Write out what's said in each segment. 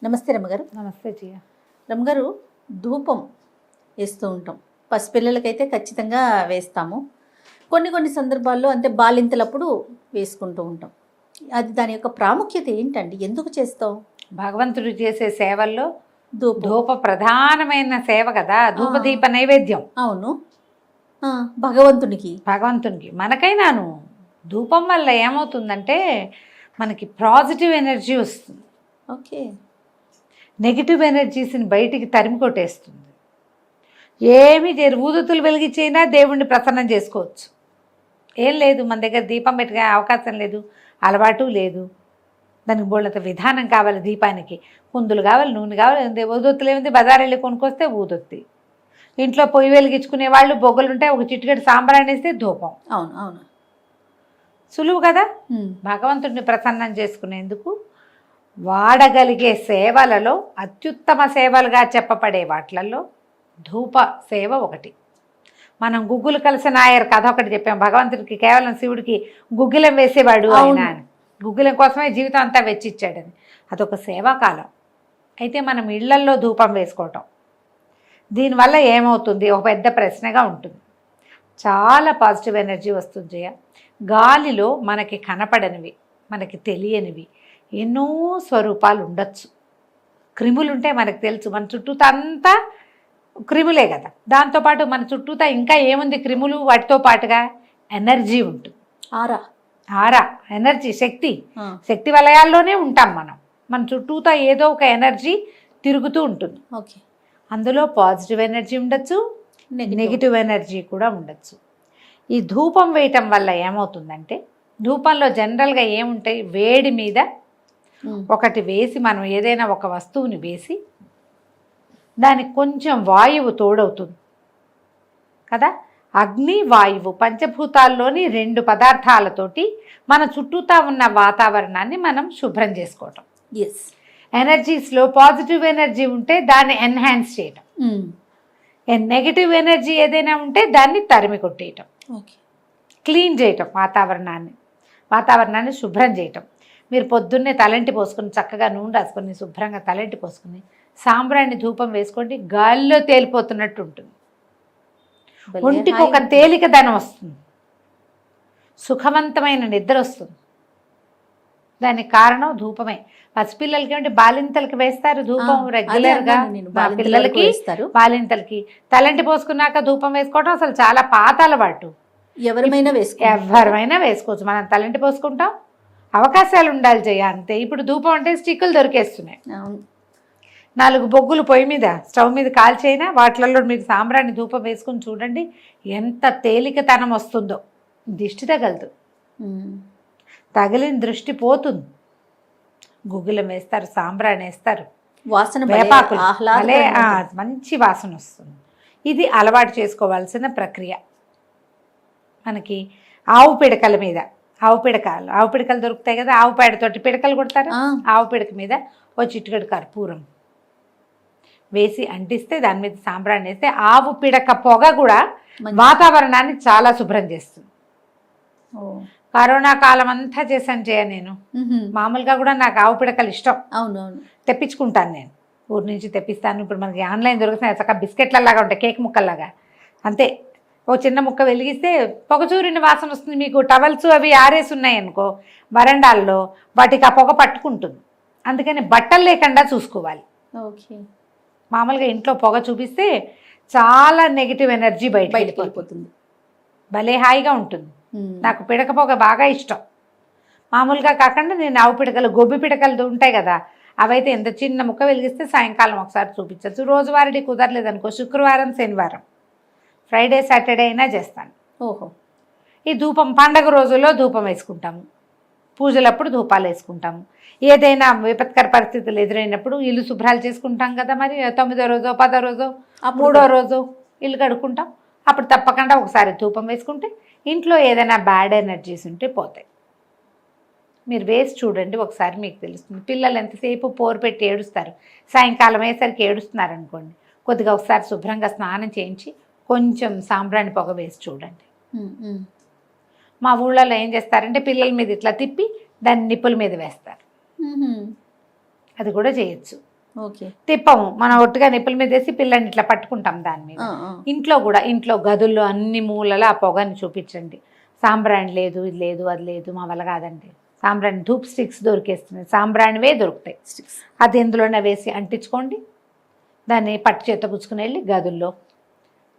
నమస్తే రమ్మగారు. నమస్తే జియా. రమ్మగారు, ధూపం వేస్తూ ఉంటాం. పసిపిల్లలకైతే ఖచ్చితంగా వేస్తాము. కొన్ని సందర్భాల్లో అంటే బాలింతలప్పుడు వేసుకుంటూ ఉంటాం. అది దాని యొక్క ప్రాముఖ్యత ఏంటండి? ఎందుకు చేస్తాం? భగవంతుడు చేసే సేవల్లో ధూపం. ధూప ప్రధానమైన సేవ కదా, ధూపదీప నైవేద్యం. అవును. భగవంతునికి మనకైనాను ధూపం వల్ల ఏమవుతుందంటే మనకి పాజిటివ్ ఎనర్జీ వస్తుంది. ఓకే. నెగిటివ్ ఎనర్జీస్ని బయటికి తరిమి కొట్టేస్తుంది. ఏమి ఊదుతులు వెలిగించైనా దేవుణ్ణి ప్రసన్నం చేసుకోవచ్చు. ఏం లేదు, మన దగ్గర దీపం పెట్టుకునే అవకాశం లేదు, అలవాటు లేదు. దానికి బోళ్ళంత విధానం కావాలి. దీపానికి కుందులు కావాలి, నూనె కావాలి. ఊదొత్తులు ఏమింది, బజార్ వెళ్ళి కొనుక్కొస్తే ఊదొత్తి. ఇంట్లో పొయ్యి వెలిగించుకునే వాళ్ళు బొగ్గలుంటే ఒక చిటికెడు సాంబ్రాణి వేస్తే ధూపం. అవును అవును, సులువు కదా. భగవంతుడిని ప్రసన్నం చేసుకునేందుకు వాడగలిగే సేవలలో అత్యుత్తమ సేవలుగా చెప్పబడే వాటిలలో ధూప సేవ ఒకటి. మనం గుగ్గులు కలిసి నాయర్ కథ ఒకటి చెప్పాం. భగవంతుడికి కేవలం శివుడికి గుగ్గిలం వేసేవాడు ఆయన అని, గుగ్గిలం కోసమే జీవితం అంతా వెచ్చిచ్చాడని. అదొక సేవాకాలం. అయితే మనం ఇళ్లల్లో ధూపం వేసుకోవటం దీనివల్ల ఏమవుతుంది, ఒక పెద్ద ప్రశ్నగా ఉంటుంది. చాలా పాజిటివ్ ఎనర్జీ వస్తుంది జయ. గాలిలో మనకి కనపడనివి, మనకి తెలియనివి ఎన్నో స్వరూపాలు ఉండొచ్చు. క్రిములుంటే మనకు తెలుసు, మన చుట్టూతా అంతా క్రిములే కదా. దాంతోపాటు మన చుట్టూతా ఇంకా ఏముంది క్రిములు, వాటితో పాటుగా ఎనర్జీ ఉంటుంది. ఆరా ఎనర్జీ, శక్తి వలయాల్లోనే ఉంటాం మనం. మన చుట్టూతా ఏదో ఒక ఎనర్జీ తిరుగుతూ ఉంటుంది. ఓకే. అందులో పాజిటివ్ ఎనర్జీ ఉండొచ్చు, నెగిటివ్ ఎనర్జీ కూడా ఉండొచ్చు. ఈ ధూపం వేయటం వల్ల ఏమవుతుందంటే, ధూపంలో జనరల్గా ఏముంటాయి, వేడి మీద ఒకటి వేసి, మనం ఏదైనా ఒక వస్తువుని వేసి దానికి కొంచెం వాయువు తోడవుతుంది కదా. అగ్ని, వాయువు పంచభూతాల్లోని 2 పదార్థాలతోటి మన చుట్టూతా ఉన్న వాతావరణాన్ని మనం శుభ్రం చేసుకోవటం. ఎస్. ఎనర్జీస్లో పాజిటివ్ ఎనర్జీ ఉంటే దాన్ని ఎన్హాన్స్ చేయటం, నెగిటివ్ ఎనర్జీ ఏదైనా ఉంటే దాన్ని తరిమి కొట్టేయటం, క్లీన్ చేయటం, వాతావరణాన్ని శుభ్రం చేయటం. మీరు పొద్దున్నే తలంటి పోసుకొని చక్కగా నూనె రాసుకొని శుభ్రంగా తలంటి పోసుకొని సాంబ్రాణి ధూపం వేసుకోండి, గాలిలో తేలిపోతున్నట్టు ఉంటుంది. ఒంటికి ఒక తేలికదనం వస్తుంది, సుఖవంతమైన నిద్ర వస్తుంది. దానికి కారణం ధూపమే. పసిపిల్లలకి ఏమిటి, బాలింతలకి వేస్తారు ధూపం రెగ్యులర్గా. మా పిల్లలకి, బాలింతలకి తలంటి పోసుకున్నాక ధూపం వేసుకోవడం అసలు చాలా పాత అలవాటు. ఎవరైనా వేసుకోవచ్చు. మనం తలంటి పోసుకుంటాం, అవకాశాలు ఉండాలి జయ, అంతే. ఇప్పుడు ధూపం అంటే స్టిక్కులు దొరికేస్తున్నాయి. 4 బొగ్గులు పొయ్యి మీద, స్టవ్ మీద కాల్చైనా వాటిలలో మీరు సాంబ్రాణి ధూపం వేసుకుని చూడండి, ఎంత తేలికతనం వస్తుందో. దిష్టి తగలదు, తగిలిన దృష్టి పోతుంది. గుగ్గిలం వేస్తారు, సాంబ్రాణి వేస్తారు, వాసన వేపాకులు, మంచి వాసన వస్తుంది. ఇది అలవాటు చేసుకోవాల్సిన ప్రక్రియ. మనకి ఆవు పిడకల మీద, ఆవు పిడకలు దొరుకుతాయి కదా, ఆవు పేడతోటి పిడకలు కొడతారు. ఆవు పిడక మీద ఓ చిటికెడు కర్పూరం వేసి అంటిస్తే, దాని మీద సాంబ్రాణి వేస్తే, ఆవు పిడక పొగ కూడా వాతావరణాన్ని చాలా శుభ్రం చేస్తుంది. కరోనా కాలం అంతా చేశాను జయ నేను. మామూలుగా కూడా నాకు ఆవు పిడకలు ఇష్టం. అవునవును, తెప్పించుకుంటాను నేను, ఊరి నుంచి తెప్పిస్తాను. ఇప్పుడు మనకి ఆన్లైన్ దొరుకుతున్నాయి, చక్కగా బిస్కెట్లలాగా ఉంటాయి, కేక్ ముక్కల్లాగా. అంతే, ఓ చిన్న ముక్క వెలిగిస్తే పొగచూరిన వాసన వస్తుంది. మీకు టవల్స్ అవి ఆరేసి ఉన్నాయి అనుకో వరండాల్లో, వాటికి ఆ పొగ పట్టుకుంటుంది. అందుకని బట్టలు లేకుండా చూసుకోవాలి. ఓకే. మామూలుగా ఇంట్లో పొగ చూపిస్తే చాలా నెగిటివ్ ఎనర్జీ బయటకు వెళ్ళిపోతుంది. భలే హాయిగా ఉంటుంది. నాకు పిడక పొగ బాగా ఇష్టం. మామూలుగా కాకుండా నేను ఆవు పిడకలు, గొబ్బి పిడకలు ఉంటాయి కదా, అవైతే ఎంత చిన్న ముక్క వెలిగిస్తే సాయంకాలం ఒకసారి చూపించవచ్చు. రోజువారీ కుదరలేదనుకో శుక్రవారం, శనివారం, ఫ్రైడే, సాటర్డే అయినా చేస్తాను. ఓహో. ఈ ధూపం పండగ రోజుల్లో ధూపం వేసుకుంటాము, పూజలప్పుడు ధూపాలు వేసుకుంటాము. ఏదైనా విపత్కర పరిస్థితులు ఎదురైనప్పుడు ఇల్లు శుభ్రాలు చేసుకుంటాం కదా, మరి 9వ రోజు, 10వ రోజు, 3వ రోజు ఇల్లు కడుక్కుంటాం. అప్పుడు తప్పకుండా ఒకసారి ధూపం వేసుకుంటే ఇంట్లో ఏదైనా బ్యాడ్ ఎనర్జీస్ ఉంటే పోతాయి. మీరు వేసి చూడండి, ఒకసారి మీకు తెలుస్తుంది. పిల్లలు ఎంతసేపు పోరు పెట్టి ఏడుస్తారు, సాయంకాలం అయ్యేసరికి ఏడుస్తున్నారు అనుకోండి, కొద్దిగా ఒకసారి శుభ్రంగా స్నానం చేయించి కొంచెం సాంబ్రాణి పొగ వేసి చూడండి. మా ఊళ్ళలో ఏం చేస్తారంటే పిల్లల మీద ఇట్లా తిప్పి దాన్ని నిప్పుల మీద వేస్తారు. అది కూడా చేయొచ్చు. ఓకే. తిప్పము, మనం ఒట్టుగా నిప్పుల మీద వేసి పిల్లని ఇట్లా పట్టుకుంటాం దాని మీద. ఇంట్లో కూడా, ఇంట్లో గదుల్లో అన్ని మూలలా ఆ పొగని చూపించండి. సాంబ్రాణి లేదు, ఇది లేదు, అది లేదు, మా వల్ల కాదండి. సాంబ్రాణి ధూప్ స్టిక్స్ దొరికేస్తున్నాయి, సాంబ్రాణివే దొరుకుతాయి. అది ఎందులోనే వేసి అంటించుకోండి. దాన్ని పట్టు చేత గుచ్చుకుని వెళ్ళి గదుల్లో,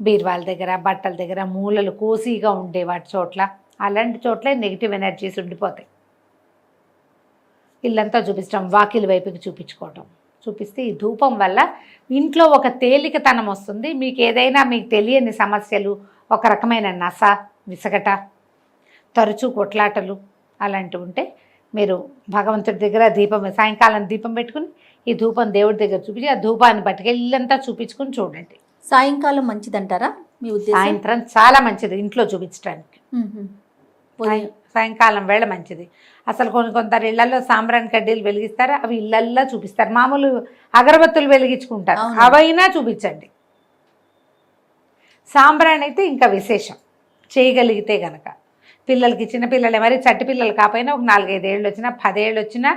బీరువాల దగ్గర, బట్టల దగ్గర, మూలలు కోసిగా ఉండే వాటి చోట్ల, అలాంటి చోట్ల నెగిటివ్ ఎనర్జీస్ ఉండిపోతాయి. ఇల్లంతా చూపించడం, వాకిలి వైపుకి చూపించుకోవటం, చూపిస్తే ఈ ధూపం వల్ల ఇంట్లో ఒక తేలికతనం వస్తుంది. మీకు ఏదైనా మీకు తెలియని సమస్యలు, ఒక రకమైన నస, విసగట, తరచూ కొట్లాటలు అలాంటివి ఉంటే మీరు భగవంతుడి దగ్గర దీపం, సాయంకాలం దీపం పెట్టుకుని ఈ ధూపం దేవుడి దగ్గర చూపించి ఆ ధూపాన్ని పట్టుకెళ్ళి ఇల్లంతా చూపించుకుని చూడండి. సాయంకాలం మంచిదంటారా మీ ఉద్దేశం? సాయంత్రం చాలా మంచిది ఇంట్లో చూపించడానికి. సాయంకాలం వేళ మంచిది. అసలు కొందరు ఇళ్లలో సాంబ్రాణి కడ్డీలు వెలిగిస్తారు, అవి ఇళ్లల్లో చూపిస్తారు. మామూలు అగరబత్తులు వెలిగించుకుంటారు, అవైనా చూపించండి. సాంబ్రాణి అయితే ఇంకా విశేషం, చేయగలిగితే గనక. పిల్లలకి, చిన్నపిల్లలే, మరి చట్టి పిల్లలు కాకపోయినా ఒక 4-5 ఏళ్ళు వచ్చినా, 10 ఏళ్ళు వచ్చినా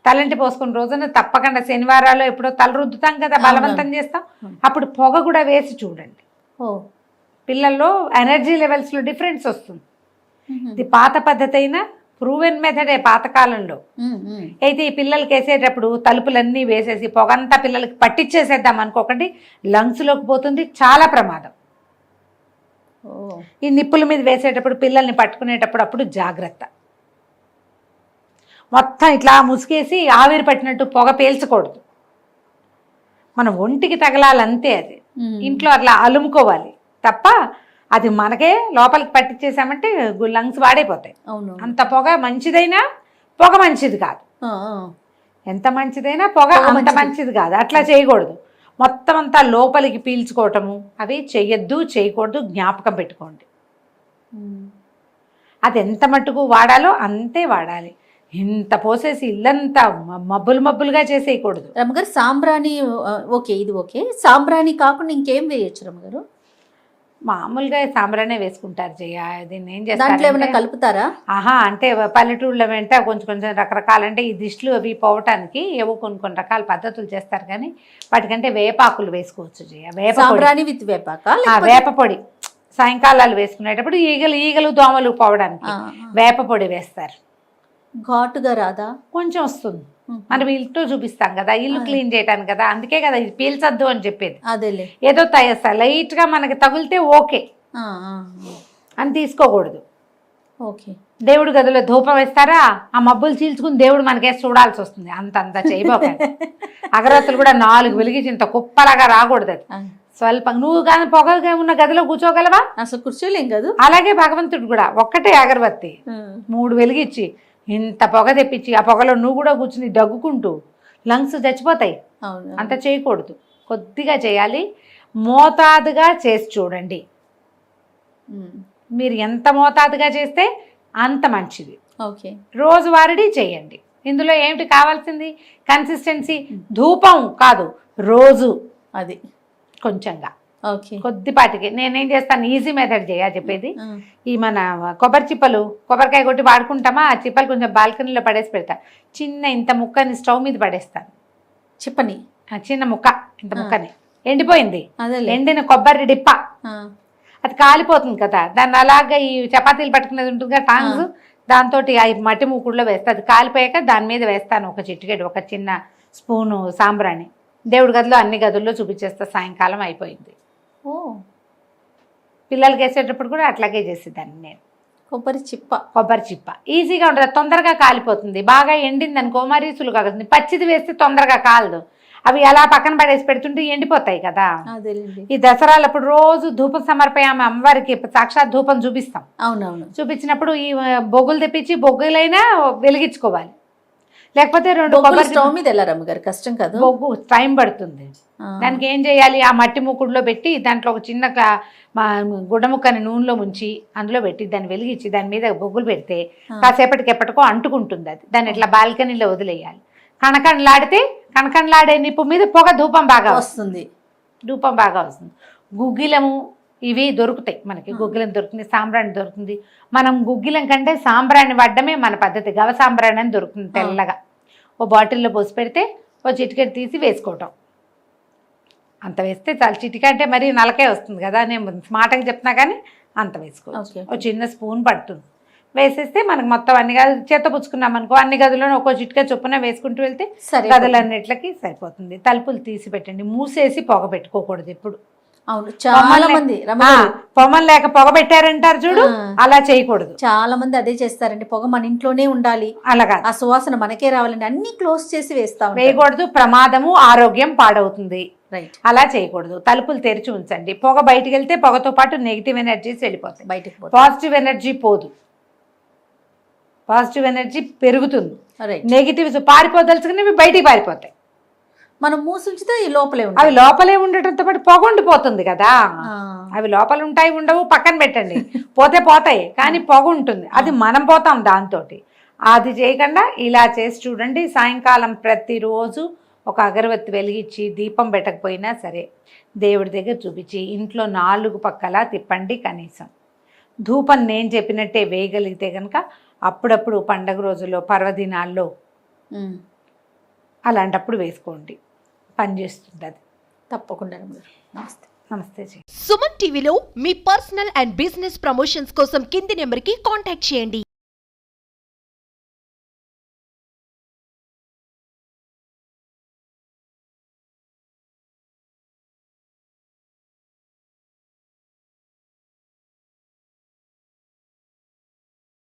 తలంటి పోసుకున్న రోజున తప్పకుండా శనివారాలు ఎప్పుడో తల రుద్దుతాం కదా, బలవంతం చేస్తాం, అప్పుడు పొగ కూడా వేసి చూడండి. పిల్లల్లో ఎనర్జీ లెవెల్స్లో డిఫరెన్స్ వస్తుంది. ఇది పాత పద్ధతి అయినా ప్రూవెన్ మెథడే పాతకాలంలో. అయితే ఈ పిల్లలకి వేసేటప్పుడు తలుపులన్నీ వేసేసి పొగంతా పిల్లలకి పట్టించేసేద్దాం అనుకోకండి, లంగ్స్లోకి పోతుంది, చాలా ప్రమాదం. ఈ నిప్పుల మీద వేసేటప్పుడు పిల్లల్ని పట్టుకునేటప్పుడు అప్పుడు జాగ్రత్త. మొత్తం ఇట్లా ముసుగేసి ఆవిరి పట్టినట్టు పొగ పీల్చకూడదు, మనం ఒంటికి తగలాలంతే. అది ఇంట్లో అట్లా అలుముకోవాలి తప్ప అది మనకే లోపలికి పట్టించేసామంటే లంగ్స్ వాడైపోతాయి. అంత పొగ మంచిదైనా పొగ మంచిది కాదు, ఎంత మంచిదైనా పొగ అంత మంచిది కాదు. అట్లా చేయకూడదు, మొత్తం అంతా లోపలికి పీల్చుకోవటము అవి చెయ్యొద్దు, చేయకూడదు, జ్ఞాపకం పెట్టుకోండి. అది ఎంత మట్టుకు వాడాలో అంతే వాడాలి. ఇంత పోసేసి ఇల్లంతా మబ్బులుగా చేసేయకూడదు. రమ్మగారు సాంబ్రాణి ఓకే, ఇది ఓకే. సాంబ్రాణి కాకుండా ఇంకేం వేయచ్చు రమ్మగారు? మామూలుగా సాంబ్రానే వేసుకుంటారు జయ. దీన్ని ఏం చేస్తారు, దాంట్లో ఏమైనా కలుపుతారా? అంటే పల్లెటూళ్ళ వెంట కొంచెం రకరకాలంటే ఈ దిష్టిలు అవి పోవటానికి ఏవో కొన్ని రకాల పద్ధతులు చేస్తారు, కానీ వాటికంటే వేపాకులు వేసుకోవచ్చు జయ. సాంబ్రాణి విత్ వేపాక, వేప పొడి సాయంకాలాలు వేసుకునేటప్పుడు ఈగలు దోమలు పోవడానికి వేప పొడి వేస్తారు. ఘాటుగా రాదా? కొంచెం వస్తుంది, మనం ఇల్లు చూపిస్తాం కదా, ఇల్లు క్లీన్ చేయడానికి కదా, అందుకే కదా ఇది పీల్చద్దు అని చెప్పేది. అదేలే, ఏదో లైట్ గా మనకి తగిలితే ఓకే అని తీసుకోకూడదు. ఓకే. దేవుడి గదిలో ధూపం వేస్తారా, ఆ మబ్బులు చీల్చుకుని దేవుడు మనకేసి చూడాల్సి వస్తుంది. అంత చేయబోకండి. అగరత్తులు కూడా 4 వెలిగించి ఇంత కుప్పలాగా రాకూడదు. అది స్వల్పం, నువ్వు కానీ పొగగా ఉన్న గదిలో కూర్చోగలవా? అసలు కూర్చోలేం కదా. అలాగే భగవంతుడు కూడా ఒక్కటే అగరబత్తి 3 వెలిగించి ఇంత పొగ తెప్పించి ఆ పొగలో నువ్వు కూడా కూర్చుని దగ్గుకుంటూ లంగ్స్ చచ్చిపోతాయి. అంత చేయకూడదు, కొద్దిగా చేయాలి, మోతాదుగా చేసి చూడండి. మీరు ఎంత మోతాదుగా చేస్తే అంత మంచిది. ఓకే. రోజువారీ చేయండి. ఇందులో ఏమిటి కావాల్సింది? కన్సిస్టెన్సీ, ధూపం కాదు, రోజు అది కొంచెంగా, కొద్దిపాటికి. నేనేం చేస్తాను, ఈజీ మెథడ్ చెప్పేది. ఈ మన కొబ్బరికాయ కొట్టి వాడుకుంటామా, ఆ చిప్పలు కొంచెం బాల్కనీలో పడేసి పెడతా. చిన్న ఇంత ముక్కని స్టవ్ మీద పడేస్తాను. చిప్పని చిన్న ముక్క, ఇంత ముక్కని ఎండిపోయింది, ఎండిన కొబ్బరి డిప్ప, అది కాలిపోతుంది కదా, దాన్ని అలాగా ఈ చపాతీలు పట్టుకునేది ఉంటుంది కదా టాంగ్స్, దాంతో మట్టి మూకుడులో వేస్తా. అది కాలిపోయాక దాని మీద వేస్తాను ఒక చిటికెడు, ఒక చిన్న స్పూను సాంబ్రాణి. దేవుడి గదిలో అన్ని గదుల్లో చూపించేస్తా. సాయంకాలం అయిపోయింది. పిల్లలకి వేసేటప్పుడు కూడా అట్లాగే చేసేదాన్ని నేను. కొబ్బరి చిప్ప ఈజీగా ఉంటుంది, తొందరగా కాలిపోతుంది. బాగా ఎండింది అనుకో మరీ సులువుగా అవుతుంది. పచ్చిది వేస్తే తొందరగా కాలదు, అవి అలా పక్కన పడేసి పెడుతుంటే ఎండిపోతాయి కదా. ఈ దసరాలప్పుడు రోజు ధూపం సమర్పయామ అమ్మవారికి సాక్షాత్ ధూపం చూపిస్తాం. అవునవును. చూపించినప్పుడు ఈ బొగ్గులు తెప్పించి బొగ్గులైనా వెలిగించుకోవాలి, లేకపోతే 2 కొబ్బరి స్టవ్ మీద వెళ్ళారమ్మ గారు, కష్టం కాదు, బొగ్గు టైం పడుతుంది. దానికి ఏం చేయాలి, ఆ మట్టి మూకుడులో పెట్టి దాంట్లో ఒక చిన్న గుడ్డ ముక్కని నూనెలో ముంచి అందులో పెట్టి దాన్ని వెలిగించి దాని మీద బొగ్గులు పెడితే కాసేపటికి ఎప్పటికో అంటుకుంటుంది. అది దాన్ని ఇట్లా బాల్కనీలో వదిలేయాలి. కణకణలాడే నిప్పు మీద పొగ ధూపం బాగా వస్తుంది. గుగ్గిలము ఇవి దొరుకుతాయి మనకి, గుగ్గిలం దొరుకుతుంది, సాంబ్రాణి దొరుకుతుంది. మనం గుగ్గిలం కంటే సాంబ్రాణి వాడడమే మన పద్ధతి. గవ సాంబ్రాణి అని దొరుకుతుంది తెల్లగా, ఓ బాటిల్లో పోసి పెడితే ఓ చిటికెట్ తీసి వేసుకోవటం. అంత వేస్తే చాలా, చిటిక అంటే మరీ నలకే వస్తుంది కదా, నేను స్మార్ట్గా చెప్తున్నా కానీ అంత వేసుకోవచ్చు. ఓ చిన్న స్పూన్ పడుతుంది, వేసేస్తే మనకు మొత్తం అన్ని గదులు చేత పుచ్చుకున్నాం అనుకో, అన్ని గదులను ఒక్కో చిటిక చొప్పున వేసుకుంటూ వెళ్తే గదులన్నిట్లకి సరిపోతుంది. తలుపులు తీసి పెట్టండి, మూసేసి పొగ పెట్టుకోకూడదు ఎప్పుడు. అవును, చాలా మంది పొగ లేక పొగ పెట్టారంటారు చూడు, అలా చేయకూడదు. చాలా మంది అదే చేస్తారండి, పొగ మన ఇంట్లోనే ఉండాలి, అలాగా ఆ సువాసన మనకే రావాలండి, అన్ని క్లోజ్ చేసి వేయకూడదు. ప్రమాదము, ఆరోగ్యం పాడవుతుంది. రైట్, అలా చేయకూడదు. తలుపులు తెరిచి ఉంచండి. పొగ బయటికి వెళ్తే పొగతో పాటు నెగిటివ్ ఎనర్జీస్ వెళ్ళిపోతాయి, బయటికి పాజిటివ్ ఎనర్జీ పోదు, పాజిటివ్ ఎనర్జీ పెరుగుతుంది. నెగిటివ్స్ పారిపోదలుచుకునేవి బయటికి పారిపోతాయి. మనం మూసుంచితే ఈ లోపలే ఉంటాయి, అవి లోపలే ఉండటంతో పాటు పొగ ఉండిపోతుంది కదా. అవి లోపల ఉంటాయి ఉండవు పక్కన పెట్టండి, పోతే పోతాయి, కానీ పొగ ఉంటుంది, అది మనం పోతాం దాంతో. అది చేయకుండా ఇలా చేసి చూడండి. సాయంకాలం ప్రతిరోజు ఒక అగరబత్తి వెలిగించి, దీపం పెట్టకపోయినా సరే దేవుడి దగ్గర చూపించి ఇంట్లో 4 పక్కలా తిప్పండి. కనీసం ధూపం నేను చెప్పినట్టే వేయగలిగితే కనుక అప్పుడప్పుడు పండగ రోజుల్లో, పర్వదినాల్లో అలాంటప్పుడు వేసుకోండి, పనిచేస్తుంది అది తప్పకుండా. నమస్తే. నమస్తే. సుమన్ టీవీలో మీ పర్సనల్ అండ్ బిజినెస్ ప్రమోషన్స్ కోసం కింది నెంబర్కి కాంటాక్ట్ చేయండి.